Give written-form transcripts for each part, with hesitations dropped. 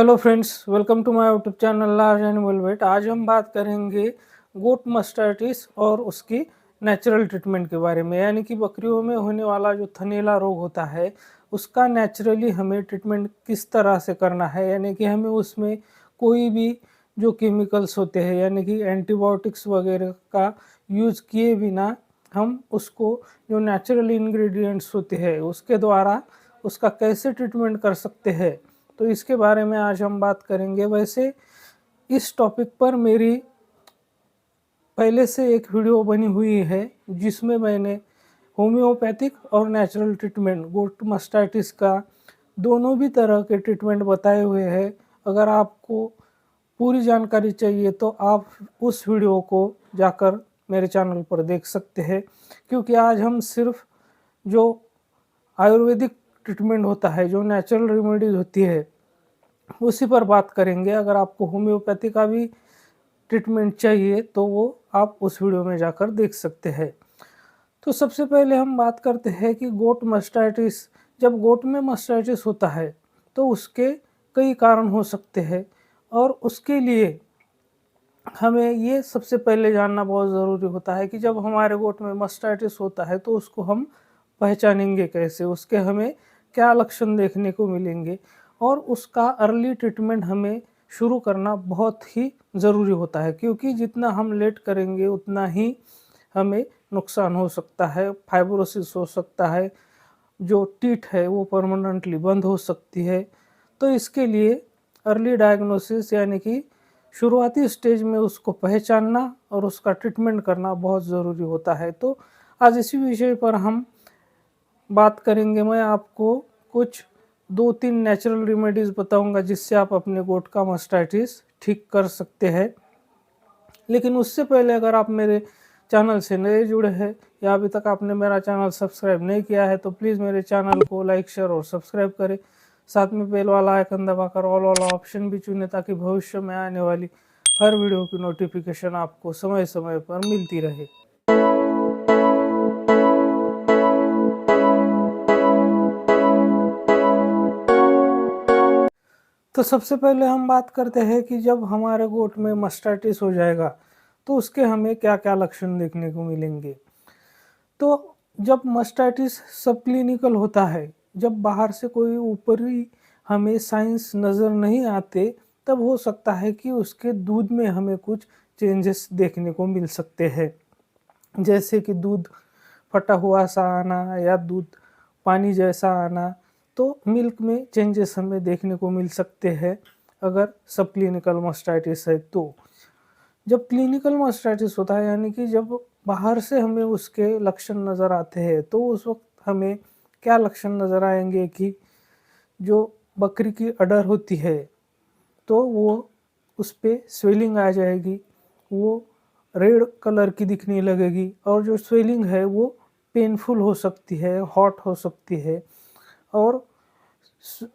Hello friends, welcome to my YouTube channel large animal vet. आज हम बात करेंगे गोट मास्टाइटिस और उसकी नेचुरल ट्रीटमेंट के बारे में, यानी कि बकरियों में होने वाला जो थनैला रोग होता है उसका नेचुरली हमें ट्रीटमेंट किस तरह से करना है। यानी कि हमें उसमें कोई भी जो केमिकल्स होते हैं यानी कि एंटीबायोटिक्स वगैरह का यूज़ किए बिना हम उसको जो नेचुरल इंग्रेडिएंट्स होते हैं उसके द्वारा उसका कैसे ट्रीटमेंट कर सकते हैं, तो इसके बारे में आज हम बात करेंगे। वैसे इस टॉपिक पर मेरी पहले से एक वीडियो बनी हुई है जिसमें मैंने होम्योपैथिक और नेचुरल ट्रीटमेंट गोट मास्टाइटिस का दोनों भी तरह के ट्रीटमेंट बताए हुए हैं। अगर आपको पूरी जानकारी चाहिए तो आप उस वीडियो को जाकर मेरे चैनल पर देख सकते हैं, क्योंकि आज हम सिर्फ जो आयुर्वेदिक ट्रीटमेंट होता है, जो नेचुरल रेमेडीज होती है, उसी पर बात करेंगे। अगर आपको होम्योपैथी का भी ट्रीटमेंट चाहिए तो वो आप उस वीडियो में जाकर देख सकते हैं। तो सबसे पहले हम बात करते हैं कि गोट मास्टाइटिस। जब गोट में मास्टाइटिस होता है तो उसके कई कारण हो सकते हैं, और उसके लिए हमें ये सबसे पहले जानना बहुत ज़रूरी होता है कि जब हमारे गोट में मास्टाइटिस होता है तो उसको हम पहचानेंगे कैसे, उसके हमें क्या लक्षण देखने को मिलेंगे, और उसका अर्ली ट्रीटमेंट हमें शुरू करना बहुत ही ज़रूरी होता है, क्योंकि जितना हम लेट करेंगे उतना ही हमें नुकसान हो सकता है। फाइब्रोसिस हो सकता है, जो टीथ है वो परमानेंटली बंद हो सकती है। तो इसके लिए अर्ली डायग्नोसिस यानी कि शुरुआती स्टेज में उसको पहचानना और उसका ट्रीटमेंट करना बहुत ज़रूरी होता है। तो आज इसी विषय पर हम बात करेंगे। मैं आपको कुछ 2-3 नेचुरल रेमेडीज़ बताऊंगा जिससे आप अपने गोट का मास्टाइटिस ठीक कर सकते हैं। लेकिन उससे पहले अगर आप मेरे चैनल से नए जुड़े हैं या अभी तक आपने मेरा चैनल सब्सक्राइब नहीं किया है तो प्लीज़ मेरे चैनल को लाइक, शेयर और सब्सक्राइब करें। साथ में बेल वाला आइकन दबाकर ऑल वाला ऑप्शन भी चुनें, ताकि भविष्य में आने वाली हर वीडियो की नोटिफिकेशन आपको समय समय पर मिलती रहे। तो सबसे पहले हम बात करते हैं कि जब हमारे गोट में मास्टाइटिस हो जाएगा तो उसके हमें क्या क्या लक्षण देखने को मिलेंगे। तो जब मास्टाइटिस सब क्लिनिकल होता है, जब बाहर से कोई ऊपरी हमें साइंस नज़र नहीं आते, तब हो सकता है कि उसके दूध में हमें कुछ चेंजेस देखने को मिल सकते हैं, जैसे कि दूध फटा हुआ सा आना या दूध पानी जैसा आना। तो मिल्क में चेंजेस हमें देखने को मिल सकते हैं अगर सब क्लिनिकल मास्टाइटिस है। तो जब क्लिनिकल मास्टाइटिस होता है यानी कि जब बाहर से हमें उसके लक्षण नज़र आते हैं, तो उस वक्त हमें क्या लक्षण नज़र आएंगे कि जो बकरी की अडर होती है तो वो उस पर स्वेलिंग आ जाएगी, वो रेड कलर की दिखने लगेगी, और जो स्वेलिंग है वो पेनफुल हो सकती है, हॉट हो सकती है, और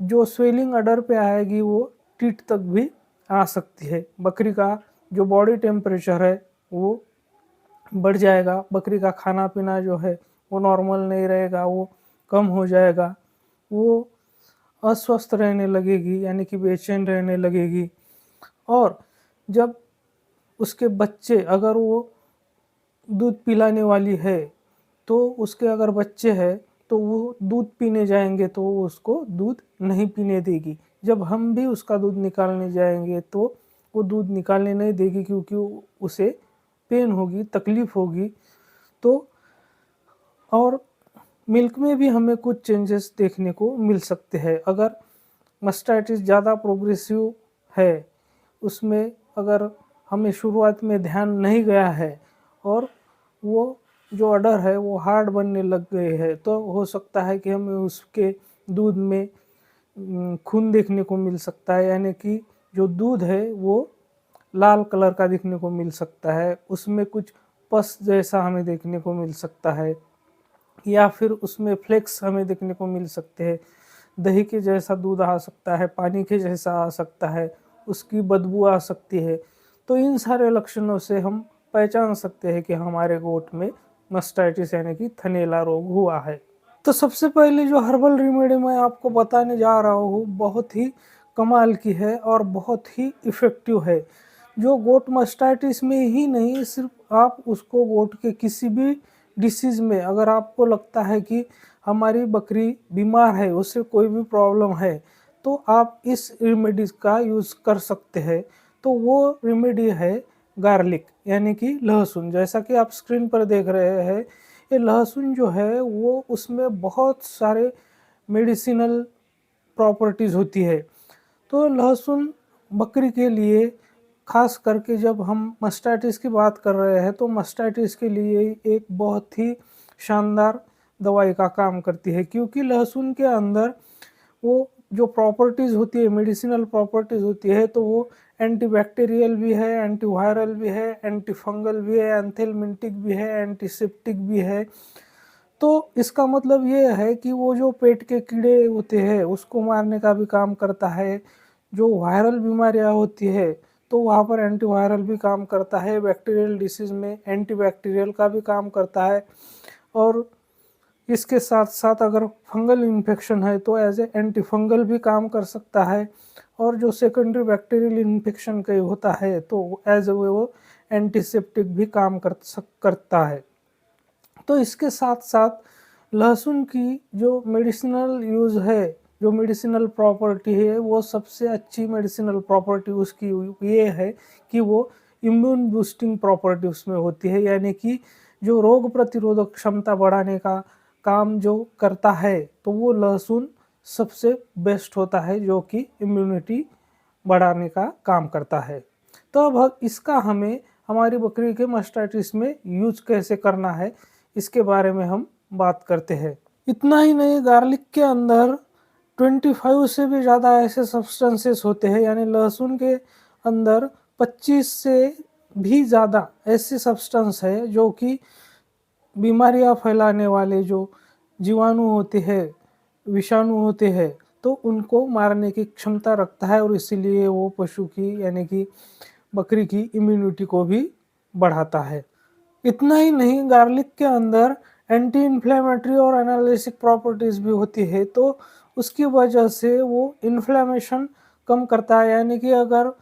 जो स्वेलिंग अडर पे आएगी वो टीथ तक भी आ सकती है। बकरी का जो बॉडी टेम्परेचर है वो बढ़ जाएगा, बकरी का खाना पीना जो है वो नॉर्मल नहीं रहेगा, वो कम हो जाएगा, वो अस्वस्थ रहने लगेगी यानी कि बेचैन रहने लगेगी। और जब उसके बच्चे, अगर वो दूध पिलाने वाली है तो उसके अगर बच्चे हैं तो वो दूध पीने जाएंगे तो वो उसको दूध नहीं पीने देगी। जब हम भी उसका दूध निकालने जाएंगे तो वो दूध निकालने नहीं देगी, क्योंकि उसे पेन होगी, तकलीफ़ होगी। तो और मिल्क में भी हमें कुछ चेंजेस देखने को मिल सकते हैं। अगर मास्टाइटिस ज़्यादा प्रोग्रेसिव है, उसमें अगर हमें शुरुआत में ध्यान नहीं गया है और वो जो अडर है वो हार्ड बनने लग गए हैं, तो हो सकता है कि हमें उसके दूध में खून देखने को मिल सकता है, यानी कि जो दूध है वो लाल कलर का देखने को मिल सकता है, उसमें कुछ पस जैसा हमें देखने को मिल सकता है, या फिर उसमें फ्लेक्स हमें देखने को मिल सकते हैं। दही के जैसा दूध आ सकता है, पानी के जैसा आ सकता है, उसकी बदबू आ सकती है। तो इन सारे लक्षणों से हम पहचान सकते हैं कि हमारे गोट में मास्टाइटिस यानी कि थनैला रोग हुआ है। तो सबसे पहले जो हर्बल रेमेडी मैं आपको बताने जा रहा हूँ बहुत ही कमाल की है और बहुत ही इफ़ेक्टिव है। जो गोट मास्टाइटिस में ही नहीं, सिर्फ आप उसको गोट के किसी भी डिसीज़ में अगर आपको लगता है कि हमारी बकरी बीमार है, उससे कोई भी प्रॉब्लम है, तो आप इस रेमेडीज़ का यूज़ कर सकते हैं। तो वो रेमेडी है गार्लिक यानी कि लहसुन। जैसा कि आप स्क्रीन पर देख रहे हैं, ये लहसुन जो है वो उसमें बहुत सारे मेडिसिनल प्रॉपर्टीज़ होती है। तो लहसुन बकरी के लिए ख़ास करके जब हम मास्टाइटिस की बात कर रहे हैं, तो मास्टाइटिस के लिए एक बहुत ही शानदार दवाई का काम करती है, क्योंकि लहसुन के अंदर वो जो प्रॉपर्टीज़ होती है, मेडिसिनल प्रॉपर्टीज़ होती है, तो वो एंटीबैक्टीरियल भी है, एंटीवायरल भी है, एंटी फंगल भी है, एंथेलमिंटिक भी है, एंटीसेप्टिक भी है। तो इसका मतलब ये है कि वो जो पेट के कीड़े होते हैं उसको मारने का भी काम करता है। जो वायरल बीमारियाँ होती है तो वहाँ पर एंटीवायरल भी काम करता है, बैक्टीरियल डिसीज़ में एंटीबैक्टीरियल का भी काम करता है, और इसके साथ-साथ अगर फंगल इन्फेक्शन है तो एज़ ए एंटी फंगल भी काम कर सकता है, और जो सेकेंडरी बैक्टीरियल इन्फेक्शन कहीं होता है तो एज़ वो एंटीसेप्टिक भी काम करता है। तो इसके साथ-साथ लहसुन की जो मेडिसिनल यूज़ है, जो मेडिसिनल प्रॉपर्टी है, वो सबसे अच्छी मेडिसिनल प्रॉपर्टी उसकी ये है कि वो इम्यून बूस्टिंग प्रॉपर्टी उसमें होती है, यानी कि जो रोग प्रतिरोधक क्षमता बढ़ाने का काम जो करता है, तो वो लहसुन सबसे बेस्ट होता है, जो कि इम्यूनिटी बढ़ाने का काम करता है। तो अब इसका हमें हमारी बकरी के मास्टाइटिस में यूज़ कैसे करना है, इसके बारे में हम बात करते हैं। इतना ही नहीं, गार्लिक के अंदर 25 से भी ज़्यादा ऐसे सब्सटेंसेस होते हैं, यानी लहसुन के अंदर 25 से भी ज़्यादा ऐसे सब्सटेंस है जो कि बीमारियां फैलाने वाले जो जीवाणु होते हैं, विषाणु होते हैं, तो उनको मारने की क्षमता रखता है, और इसीलिए वो पशु की यानी कि बकरी की इम्यूनिटी को भी बढ़ाता है। इतना ही नहीं, गार्लिक के अंदर एंटी इन्फ्लेमेटरी और एनाल्जेसिक प्रॉपर्टीज़ भी होती है, तो उसकी वजह से वो इन्फ्लेमेशन कम करता है, यानी कि अगर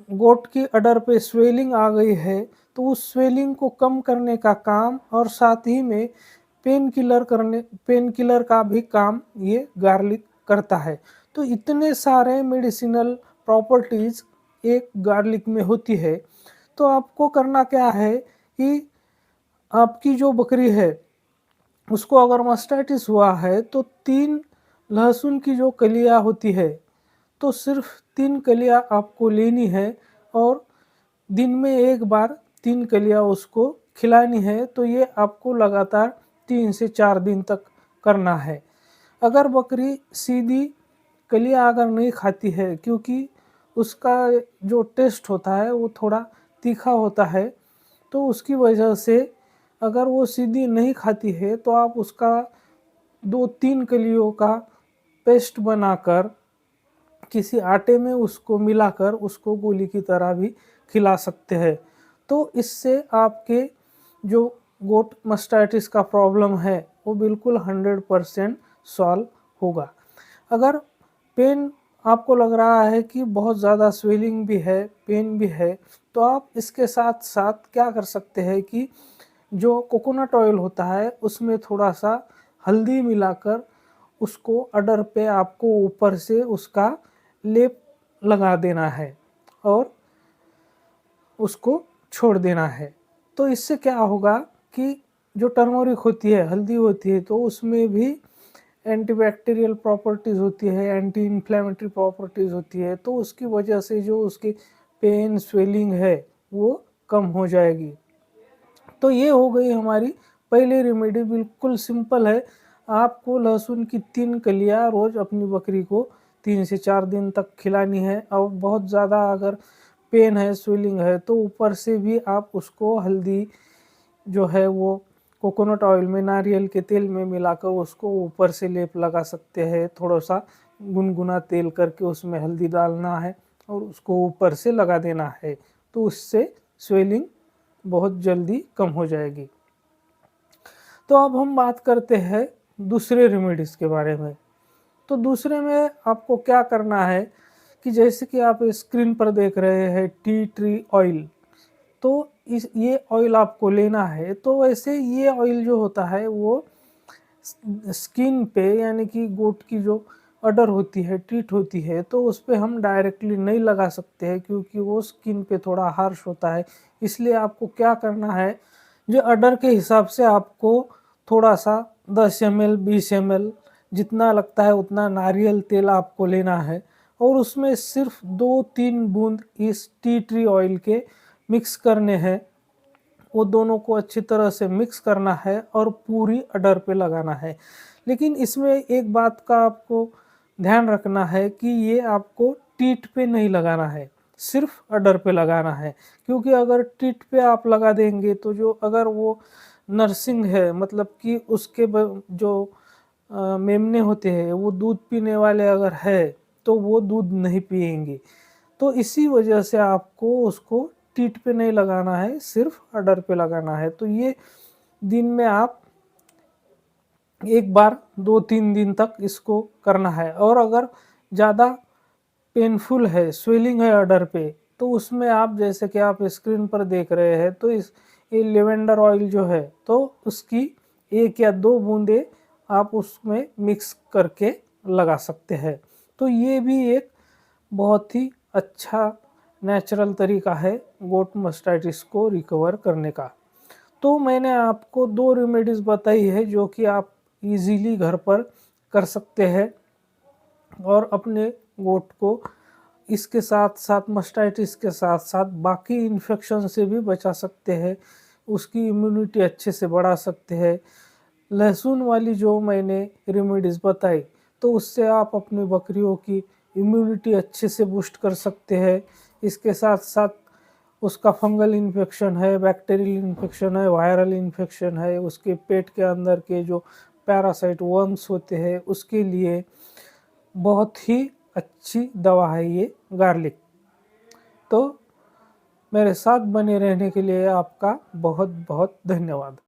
गोट की अडर पे स्वेलिंग आ गई है, तो उस स्वेलिंग को कम करने का काम, और साथ ही में पेन किलर का भी काम ये गार्लिक करता है। तो इतने सारे मेडिसिनल प्रॉपर्टीज़ एक गार्लिक में होती है। तो आपको करना क्या है कि आपकी जो बकरी है, उसको अगर मास्टाइटिस हुआ है, तो 3 लहसुन की जो कलियाँ होती है, तो सिर्फ़ 3 कलियाँ आपको लेनी है, और दिन में 1 बार 3 कलियाँ उसको खिलानी है। तो ये आपको लगातार 3 से 4 दिन तक करना है। अगर बकरी सीधी कलियाँ अगर नहीं खाती है, क्योंकि उसका जो टेस्ट होता है वो थोड़ा तीखा होता है, तो उसकी वजह से अगर वो सीधी नहीं खाती है, तो आप उसका 2-3 कलियों का पेस्ट बनाकर किसी आटे में उसको मिलाकर उसको गोली की तरह भी खिला सकते हैं। तो इससे आपके जो गोट मास्टाइटिस का प्रॉब्लम है वो बिल्कुल 100% सॉल्व होगा। अगर पेन आपको लग रहा है कि बहुत ज़्यादा स्वेलिंग भी है, पेन भी है, तो आप इसके साथ-साथ क्या कर सकते हैं कि जो कोकोनट ऑयल होता है उसमें थोड़ा-सा हल्दी मिलाकर उसको अडर पे आपको ऊपर से उसका लेप लगा देना है, और उसको छोड़ देना है। तो इससे क्या होगा कि जो टर्मरिक होती है, हल्दी होती है, तो उसमें भी एंटीबैक्टीरियल प्रॉपर्टीज़ होती है, एंटी इन्फ्लेमेटरी प्रॉपर्टीज़ होती है, तो उसकी वजह से जो उसकी पेन, स्वेलिंग है, वो कम हो जाएगी। तो ये हो गई हमारी पहली रेमेडी, बिल्कुल सिंपल है। आपको लहसुन की 3 कलियाँ रोज़ अपनी बकरी को 3 से 4 दिन तक खिलानी है, और बहुत ज़्यादा अगर पेन है, स्वेलिंग है, तो ऊपर से भी आप उसको हल्दी जो है वो कोकोनट ऑयल में, नारियल के तेल में मिलाकर उसको ऊपर से लेप लगा सकते हैं। थोड़ा-सा गुनगुना तेल करके उसमें हल्दी डालना है और उसको ऊपर से लगा देना है, तो उससे स्वेलिंग बहुत जल्दी कम हो जाएगी। तो अब हम बात करते हैं दूसरे रेमेडीज़ के बारे में। तो दूसरे में आपको क्या करना है कि जैसे कि आप स्क्रीन पर देख रहे हैं टी ट्री ऑयल, तो इस ये ऑयल आपको लेना है। तो वैसे ये ऑयल जो होता है वो स्किन पे यानी कि गोट की जो अडर होती है, टीथ होती है, तो उस पे हम डायरेक्टली नहीं लगा सकते हैं क्योंकि वो स्किन पे थोड़ा हार्श होता है। इसलिए आपको क्या करना है, जो अडर के हिसाब से आपको थोड़ा-सा 10 एमएल, 20 एमएल जितना लगता है उतना नारियल तेल आपको लेना है और उसमें सिर्फ़ 2-3 बूँद इस टी ट्री ऑयल के मिक्स करने हैं। वो दोनों को अच्छी तरह से मिक्स करना है और पूरी अडर पे लगाना है। लेकिन इसमें एक बात का आपको ध्यान रखना है कि ये आपको टीथ पे नहीं लगाना है, सिर्फ़ अडर पे लगाना है। क्योंकि अगर टीथ पे आप लगा देंगे तो जो अगर वो नर्सिंग है मतलब कि उसके जो मेमने होते हैं वो दूध पीने वाले अगर है, तो वो दूध नहीं पिएँगे। तो इसी वजह से आपको उसको टीथ पे नहीं लगाना है, सिर्फ़ अडर पे लगाना है। तो ये दिन में आप एक बार 2-3 दिन तक इसको करना है और अगर ज़्यादा पेनफुल है, स्वेलिंग है अडर पे, तो उसमें आप जैसे कि आप स्क्रीन पर देख रहे हैं, तो इस ये लेवेंडर ऑयल जो है, तो उसकी 1 या 2 बूँदें आप उसमें मिक्स करके लगा सकते हैं। तो ये भी एक बहुत ही अच्छा नेचुरल तरीका है गोट मास्टाइटिस को रिकवर करने का। तो मैंने आपको 2 रेमेडीज़ बताई है जो कि आप इज़िली घर पर कर सकते हैं और अपने गोट को इसके साथ-साथ मास्टाइटिस के साथ-साथ बाकी इन्फेक्शन से भी बचा सकते हैं। उसकी इम्यूनिटी अच्छे से बढ़ा सकते हैं। लहसुन वाली जो मैंने रेमेडीज़ बताई, तो उससे आप अपनी बकरियों की इम्यूनिटी अच्छे से बूस्ट कर सकते हैं। इसके साथ-साथ उसका फंगल इन्फेक्शन है, बैक्टीरियल इन्फेक्शन है, वायरल इन्फेक्शन है, उसके पेट के अंदर के जो पैरासाइट वर्म्स होते हैं, उसके लिए बहुत ही अच्छी दवा है ये गार्लिक। तो मेरे साथ बने रहने के लिए आपका बहुत-बहुत धन्यवाद।